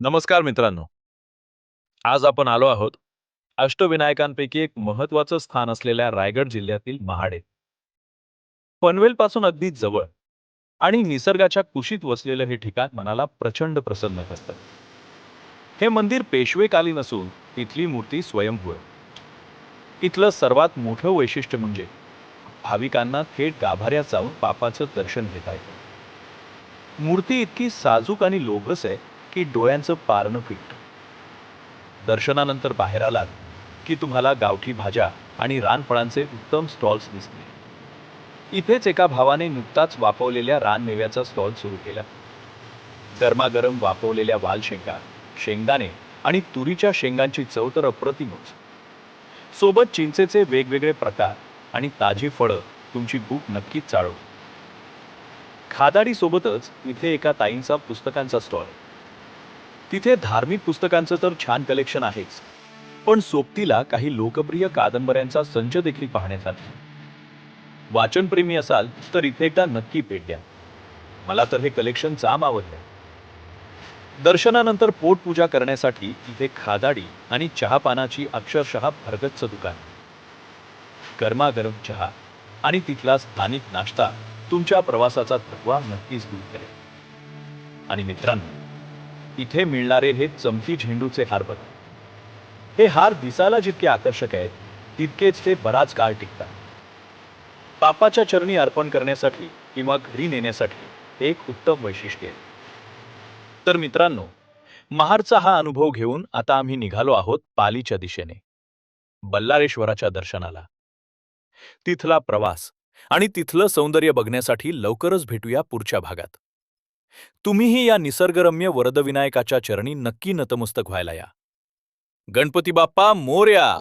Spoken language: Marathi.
नमस्कार मित्रांनो. आज आपण आलो आहोत अष्टविनायकांपैकी एक महत्त्वाचं स्थान असलेल्या रायगड जिल्ह्यातील महाड. पनवेलपासून अगदी जवळ आणि निसर्गाच्या कुशीत वसलेलं हे ठिकाण मनाला प्रचंड प्रसन्न करतं. हे मंदिर पेशवेकालीन असून इथली मूर्ती स्वयंभू आहे. इथलं सर्वात मोठं वैशिष्ट्य म्हणजे भाविकांना थेट गाभाऱ्यात जाऊन बाप्पाचं दर्शन घेता येतं. मूर्ती इतकी साजूक आणि लोभस आहे की डोळ्यांचं पारणं फिटतं. दर्शनानंतर बाहेर आलात की तुम्हाला गावठी भाज्या आणि रानफळांचे उत्तम स्टॉल्स दिसतील. इथेच एका भावाने नुकताच वाफवलेल्या रानमेव्याचा स्टॉल सुरू केला. गरमागरम वाफवलेल्या वाल शेंगा, शेंगदाणे आणि तुरीच्या शेंगांची चव तर अप्रतिमच. सोबत चिंचेचे वेगवेगळे प्रकार आणि ताजी फळं तुमची भूक नक्कीच चाळवतील. खादाडी सोबतच इथे एका ताईंचा पुस्तकांचा स्टॉल. तिथे धार्मिक पुस्तकांचं तर छान कलेक्शन आहेच, पण सोबतीला काही लोकप्रिय कादंबऱ्यांचा संच देखील पाहण्यात आला. वाचनप्रेमी असाल तर इथे एकदा नक्की भेट द्या. मला तर हे कलेक्शन जाम आवडलं. दर्शनानंतर पोटपूजा करण्यासाठी इथे खादाडी आणि चहापानाची अक्षरशः भरगच्च दुकान. गरमागरम चहा आणि तिथला स्थानिक नाश्ता तुमच्या प्रवासाचा थकवा नक्कीच दूर करेल. आणि मित्रांनो, इथे मिळणारे हे चमकी झेंडूचे हार बघा. हे हार दिसायला जितके आकर्षक आहेत तितकेच ते बराच काळ टिकतात. बाप्पाच्या चरणी अर्पण करण्यासाठी किंवा घरी नेण्यासाठी हे एक उत्तम वैशिष्ट्य आहे. तर मित्रांनो, महाडचा हा अनुभव घेऊन आता आम्ही निघालो आहोत पालीच्या दिशेने, बल्लाळेश्वराच्या दर्शनाला. तिथला प्रवास आणि तिथलं सौंदर्य बघण्यासाठी लवकरच भेटूया पुढच्या भागात. तुम्हीही या निसर्गरम्य वरदविनायकाच्या चरणी नक्की नतमस्तक व्हायला या. गणपती बाप्पा मोरया.